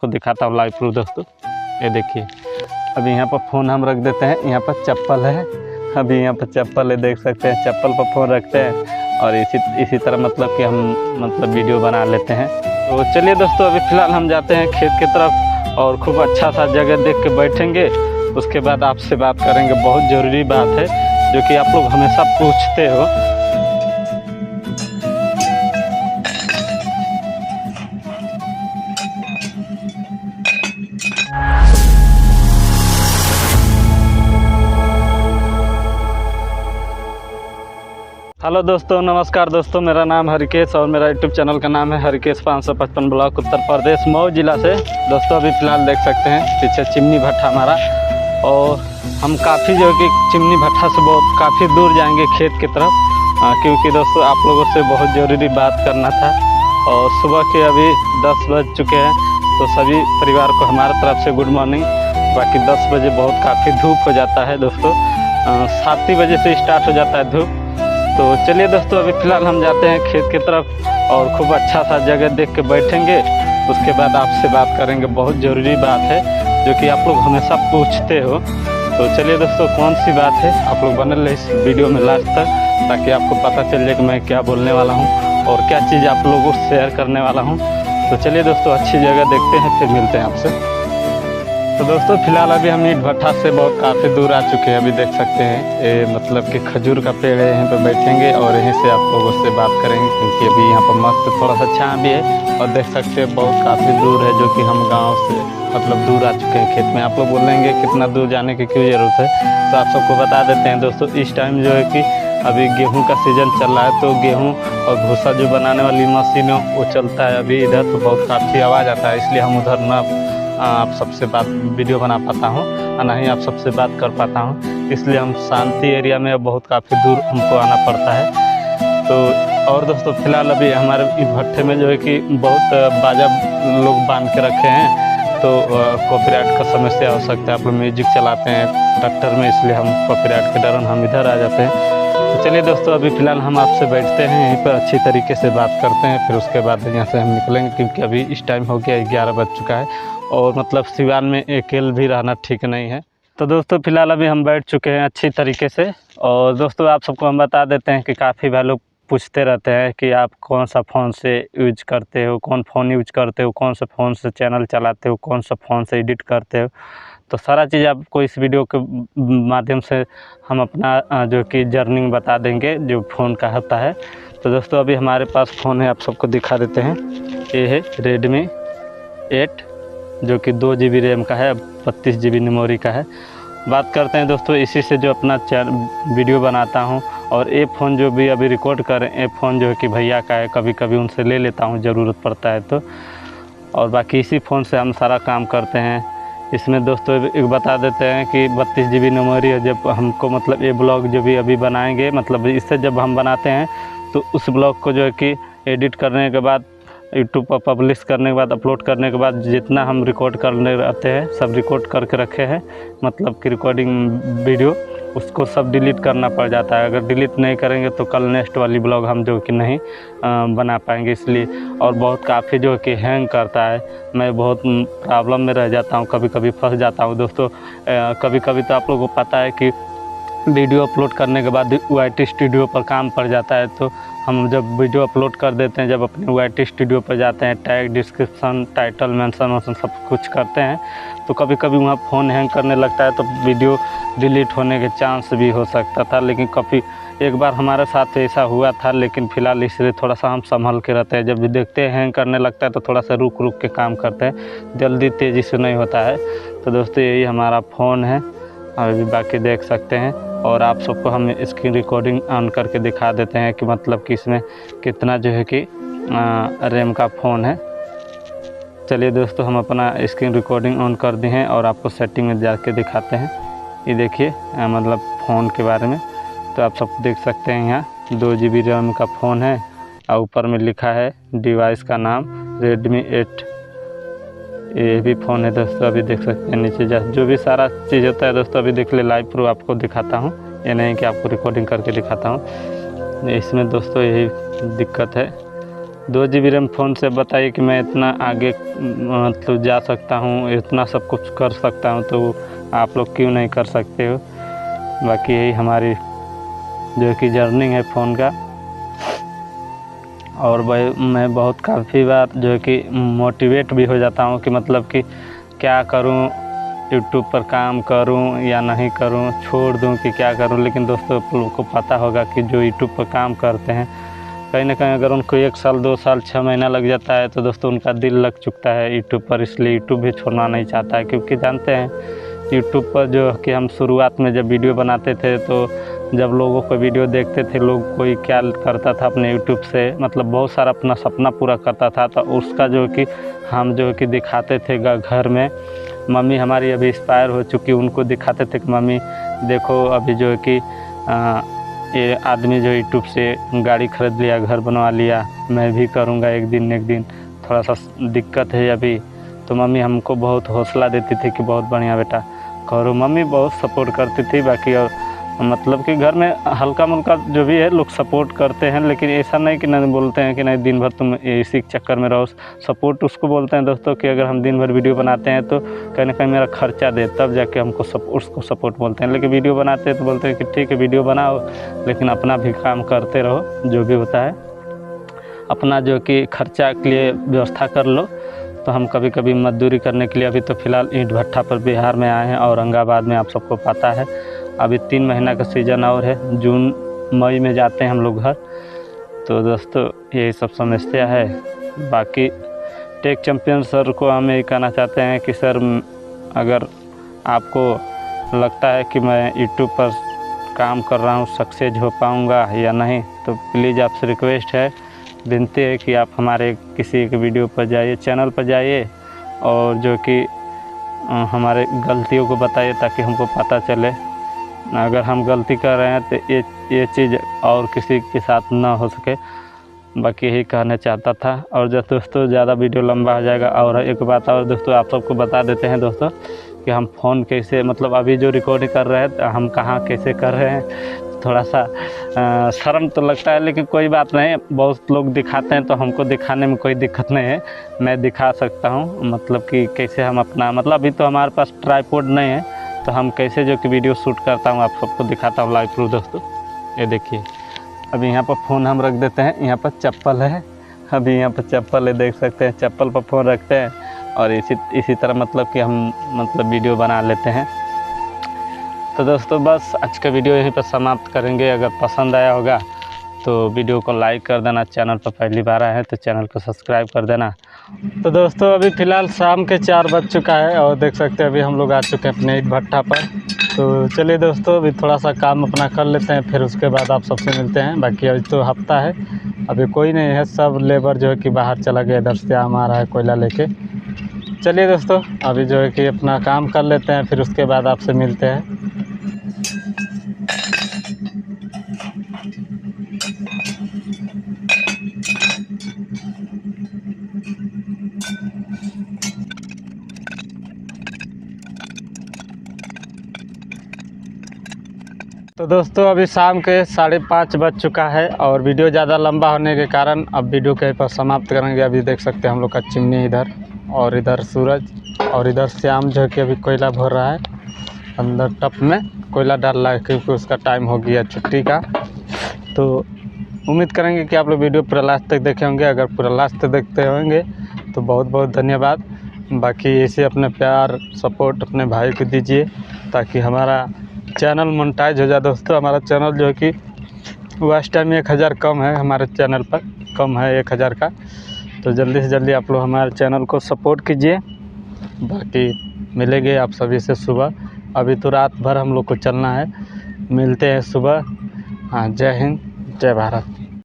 आपको दिखाता हूँ लाइव प्रूफ दोस्तों। ये देखिए, अभी यहाँ पर फ़ोन हम रख देते हैं, यहाँ पर चप्पल है, अभी यहाँ पर चप्पल है, देख सकते हैं, चप्पल पर फ़ोन रखते हैं और इसी तरह मतलब कि हम वीडियो बना लेते हैं। तो चलिए दोस्तों, अभी फ़िलहाल हम जाते हैं खेत की तरफ और खूब अच्छा सा जगह देख के बैठेंगे, उसके बाद आपसे बात करेंगे। बहुत ज़रूरी बात है जो कि आप लोग हमेशा पूछते हो। हेलो दोस्तों, नमस्कार दोस्तों, मेरा नाम हरिकेश और मेरा यूट्यूब चैनल का नाम है हरिकेश 555 ब्लॉक, उत्तर प्रदेश, मऊ जिला से। दोस्तों अभी फ़िलहाल देख सकते हैं पीछे चिमनी भट्ठा हमारा, और हम काफ़ी जो कि चिमनी भट्ठा से बहुत काफ़ी दूर जाएंगे खेत की तरफ, क्योंकि दोस्तों आप लोगों से बहुत ज़रूरी बात करना था। और सुबह के अभी 10 बज चुके हैं, तो सभी परिवार को हमारी तरफ से गुड मॉर्निंग। बाकी 10 बजे बहुत काफ़ी धूप हो जाता है दोस्तों, 7 ही बजे से स्टार्ट हो जाता है धूप। तो चलिए दोस्तों, अभी फ़िलहाल हम जाते हैं खेत की तरफ और खूब अच्छा सा जगह देख के बैठेंगे, उसके बाद आपसे बात करेंगे। बहुत ज़रूरी बात है जो कि आप लोग हमेशा पूछते हो। तो चलिए दोस्तों, कौन सी बात है, आप लोग बने रहे इस वीडियो में लास्ट तक, ताकि आपको पता चल जाए कि मैं क्या बोलने वाला हूँ और क्या चीज़ आप लोगों को शेयर करने वाला हूँ। तो चलिए दोस्तों, अच्छी जगह देखते हैं, फिर मिलते हैं आपसे। तो दोस्तों फ़िलहाल अभी हम ईंट भट्ठा से बहुत काफ़ी दूर आ चुके हैं। अभी देख सकते हैं ये मतलब कि खजूर का पेड़ है, यहीं पर बैठेंगे और यहीं से आप लोगों से बात करेंगे, क्योंकि अभी यहाँ पर मस्त थोड़ा सा छाँव भी है। और देख सकते हैं बहुत काफ़ी दूर है, जो कि हम गांव से मतलब दूर आ चुके हैं खेत में। आप लोग बोलेंगे कितना दूर जाने की क्यों ज़रूरत है, तो आप सबको बता देते हैं दोस्तों। इस टाइम जो है कि अभी गेहूँ का सीज़न चल रहा है, तो गेहूँ और भूसा जो बनाने वाली मशीन है वो चलता है अभी इधर, तो बहुत काफ़ी आवाज़ आता है, इसलिए हम उधर ना आप सबसे बात वीडियो बना पाता हूँ और ना ही आप सबसे बात कर पाता हूँ, इसलिए हम शांति एरिया में बहुत काफ़ी दूर हमको आना पड़ता है। तो और दोस्तों फ़िलहाल अभी हमारे इस भट्ठे में जो है कि बहुत बाजा लोग बांध के रखे हैं, तो कॉपीराइट का समस्या हो सकता है। आप लोग म्यूजिक चलाते हैं ट्रैक्टर में, इसलिए हम कॉपीराइट के डर हम इधर आ जाते हैं। तो चलिए दोस्तों, अभी फ़िलहाल हम आपसे बैठते हैं यहीं पर, अच्छी तरीके से बात करते हैं, फिर उसके बाद यहाँ से हम निकलेंगे, क्योंकि अभी इस टाइम हो गया 11 बज चुका है और मतलब सिवान में अकेले भी रहना ठीक नहीं है। तो दोस्तों फ़िलहाल अभी हम बैठ चुके हैं अच्छी तरीके से। और दोस्तों आप सबको हम बता देते हैं कि काफ़ी भाई लोग पूछते रहते हैं कि आप कौन सा फ़ोन से यूज करते हो, कौन फ़ोन यूज करते हो, कौन सा फ़ोन से चैनल चलाते हो, कौन सा फ़ोन से एडिट करते हो। तो सारा चीज़ आपको इस वीडियो के माध्यम से हम अपना जो कि जर्नी बता देंगे जो फ़ोन का होता है। तो दोस्तों अभी हमारे पास फ़ोन है, आप सबको दिखा देते हैं। ये है Redmi 8 जो कि 2 GB रैम का है, 32 GB मेमोरी का है। बात करते हैं दोस्तों इसी से जो अपना वीडियो बनाता हूं, और ये फ़ोन जो भी अभी रिकॉर्ड कर रहे हैं, ये फ़ोन जो है कि भैया का है, कभी कभी उनसे ले लेता हूं ज़रूरत पड़ता है तो। और बाकी इसी फ़ोन से हम सारा काम करते हैं। इसमें दोस्तों एक बता देते हैं कि 32 GB मेमोरी है। जब हमको मतलब ये ब्लॉग जो भी अभी बनाएंगे, मतलब इससे जब हम बनाते हैं तो उस ब्लॉग को जो है कि एडिट करने के बाद, यूट्यूब पर पब्लिश करने के बाद, अपलोड करने के बाद, जितना हम रिकॉर्ड करने रहते हैं सब रिकॉर्ड करके रखे हैं, मतलब कि रिकॉर्डिंग वीडियो, उसको सब डिलीट करना पड़ जाता है। अगर डिलीट नहीं करेंगे तो कल नेक्स्ट वाली ब्लॉग हम जो कि नहीं बना पाएंगे, इसलिए। और बहुत काफ़ी जो कि हैंग करता है, मैं बहुत प्रॉब्लम में रह जाता हूँ, कभी कभी फंस जाता हूँ दोस्तों। कभी कभी तो आप लोगों को पता है कि वीडियो अपलोड करने के बाद YT स्टूडियो पर काम पड़ जाता है, तो हम जब वीडियो अपलोड कर देते हैं, जब अपने YT स्टूडियो पर जाते हैं, टैग, डिस्क्रिप्शन, टाइटल, मेंशन सब कुछ करते हैं, तो कभी कभी वहाँ फ़ोन हैंग करने लगता है, तो वीडियो डिलीट होने के चांस भी हो सकता था। लेकिन काफ़ी एक बार हमारे साथ ऐसा हुआ था, लेकिन फ़िलहाल इसलिए थोड़ा सा हम संभल के रहते हैं। जब भी देखते हैं हैंग करने लगता है तो थोड़ा सा रुक के काम करते हैं, जल्दी तेज़ी से नहीं होता है। तो दोस्तों यही हमारा फ़ोन है, अभी बाकी देख सकते हैं। और आप सबको हम इसकी रिकॉर्डिंग ऑन करके दिखा देते हैं कि मतलब कि इसमें कितना जो है कि रैम का फ़ोन है। चलिए दोस्तों, हम अपना स्क्रीन रिकॉर्डिंग ऑन कर दिए हैं और आपको सेटिंग में जाके दिखाते हैं। ये देखिए मतलब फ़ोन के बारे में, तो आप सब देख सकते हैं यहाँ 2 GB रैम का फ़ोन है, और ऊपर में लिखा है डिवाइस का नाम Redmi 8। ये भी फ़ोन है दोस्तों, अभी देख सकते हैं नीचे जो भी सारा चीज़ होता है दोस्तों, अभी देख ले, लाइव प्रूफ आपको दिखाता हूँ, ये नहीं कि आपको रिकॉर्डिंग करके दिखाता हूँ। इसमें दोस्तों यही दिक्कत है, 2 GB रैम फ़ोन से बताइए कि मैं इतना आगे मतलब जा सकता हूँ, इतना सब कुछ कर सकता हूँ, तो आप लोग क्यों नहीं कर सकते हो। बाकी यही हमारी जो कि जर्नी है फ़ोन का। और भाई मैं बहुत काफ़ी बार जो है कि मोटिवेट भी हो जाता हूँ कि मतलब कि क्या करूँ, यूट्यूब पर काम करूँ या नहीं करूँ, छोड़ दूँ कि क्या करूँ। लेकिन दोस्तों आप लोगों को पता होगा कि जो यूट्यूब पर काम करते हैं कहीं ना कहीं अगर उनको 1 साल 2 साल 6 महीना लग जाता है तो दोस्तों उनका दिल लग चुकता है यूट्यूब पर, इसलिए यूट्यूब भी छोड़ना नहीं चाहता है। क्योंकि जानते हैं यूट्यूब पर जो कि हम शुरुआत में जब वीडियो बनाते थे तो जब लोगों को वीडियो देखते थे, लोग कोई क्या करता था अपने यूट्यूब से, मतलब बहुत सारा अपना सपना पूरा करता था, तो उसका जो कि हम जो कि दिखाते थे घर में। मम्मी हमारी अभी इंस्पायर हो चुकी, उनको दिखाते थे कि मम्मी देखो अभी जो है कि ये आदमी जो यूट्यूब से गाड़ी खरीद लिया, घर बनवा लिया, मैं भी करूँगा एक दिन। थोड़ा सा दिक्कत है अभी, तो मम्मी हमको बहुत हौसला देती थी कि बहुत बढ़िया बेटा करो। मम्मी बहुत सपोर्ट करती थी। बाकी और मतलब कि घर में हल्का मुल्का जो भी है लोग सपोर्ट करते हैं, लेकिन ऐसा नहीं कि नहीं बोलते हैं कि नहीं दिन भर तुम इसी चक्कर में रहो। सपोर्ट उसको बोलते हैं दोस्तों कि अगर हम दिन भर वीडियो बनाते हैं तो कहीं ना कहीं मेरा खर्चा दे, तब जाके हमको उसको सपोर्ट बोलते हैं। लेकिन वीडियो बनाते हैं तो बोलते हैं कि ठीक है वीडियो बनाओ, लेकिन अपना भी काम करते रहो, जो भी होता है अपना जो कि खर्चा के लिए व्यवस्था कर लो। तो हम कभी कभी मजदूरी करने के लिए, अभी तो फ़िलहाल ईंट भट्ठा पर बिहार में आए हैं, औरंगाबाद में, आप सबको पता है अभी 3 महीना का सीज़न और है, जून मई में जाते हैं हम लोग घर। तो दोस्तों यही सब समस्या है। बाकी टेक चैम्पियन सर को हम यही कहना चाहते हैं कि सर अगर आपको लगता है कि मैं यूट्यूब पर काम कर रहा हूँ, सक्सेस हो पाऊँगा या नहीं, तो प्लीज़ आपसे रिक्वेस्ट है, विनती है कि आप हमारे किसी एक वीडियो पर जाइए, चैनल पर जाइए और जो कि हमारे गलतियों को बताइए ताकि हमको पता चले। अगर हम गलती कर रहे हैं तो ये चीज़ और किसी के साथ ना हो सके। बाकी यही कहना चाहता था। और जो दोस्तों ज़्यादा वीडियो लंबा हो जाएगा। और एक बात और दोस्तों आप सबको बता देते हैं दोस्तों कि हम फ़ोन कैसे, मतलब अभी जो रिकॉर्डिंग कर रहे हैं हम कहाँ कैसे कर रहे हैं, थोड़ा सा शर्म तो लगता है, लेकिन कोई बात नहीं, बहुत लोग दिखाते हैं तो हमको दिखाने में कोई दिक्कत नहीं है, मैं दिखा सकता हूँ। मतलब कि कैसे हम अपना, मतलब अभी तो हमारे पास ट्राइपॉड नहीं है, तो हम कैसे जो कि वीडियो शूट करता हूँ आप सबको दिखाता हूँ लाइव प्रूफ। दोस्तों ये देखिए, अभी यहाँ पर फ़ोन हम रख देते हैं, यहाँ पर चप्पल है, अभी यहाँ पर चप्पल है, देख सकते हैं, चप्पल पर फ़ोन रखते हैं और इसी तरह मतलब कि हम मतलब वीडियो बना लेते हैं। तो दोस्तों बस आज का वीडियो यहीं पर समाप्त करेंगे। अगर पसंद आया होगा तो वीडियो को लाइक कर देना, चैनल पर पहली बार आए हैं तो चैनल को सब्सक्राइब कर देना। तो दोस्तों अभी फ़िलहाल शाम के 4 बज चुका है और देख सकते हैं अभी हम लोग आ चुके हैं अपने ईंट भट्ठा पर। तो चलिए दोस्तों अभी थोड़ा सा काम अपना कर लेते हैं, फिर उसके बाद आप सबसे मिलते हैं। बाकी अभी तो हफ्ता है, अभी कोई नहीं है, सब लेबर जो है कि बाहर चला गया, इधर से आ रहा है कोयला लेके। चलिए दोस्तों अभी जो है कि अपना काम कर लेते हैं, फिर उसके बाद आपसे मिलते हैं। तो दोस्तों अभी शाम के 5:30 बज चुका है और वीडियो ज़्यादा लंबा होने के कारण अब वीडियो के पर समाप्त करेंगे। अभी देख सकते हैं हम लोग का चिमनी इधर, और इधर सूरज, और इधर श्याम जो है कि अभी कोयला भर रहा है, अंदर टप में कोयला डाल रहा है क्योंकि उसका टाइम हो गया छुट्टी का। तो उम्मीद करेंगे कि आप लोग वीडियो पूरा लास्ट तक देखे होंगे। अगर पूरा लास्ट तक देखते होंगे तो बहुत बहुत धन्यवाद। बाकी ऐसे अपने प्यार सपोर्ट अपने भाई को दीजिए ताकि हमारा चैनल मोनेटाइज हो जाए। दोस्तों हमारा चैनल जो है कि वॉच टाइम 1000 कम है, हमारे चैनल पर कम है 1000 का। तो जल्दी से जल्दी आप लोग हमारे चैनल को सपोर्ट कीजिए। बाकी मिलेंगे आप सभी से सुबह, अभी तो रात भर हम लोग को चलना है, मिलते हैं सुबह। हाँ, जय हिंद, जय भारत।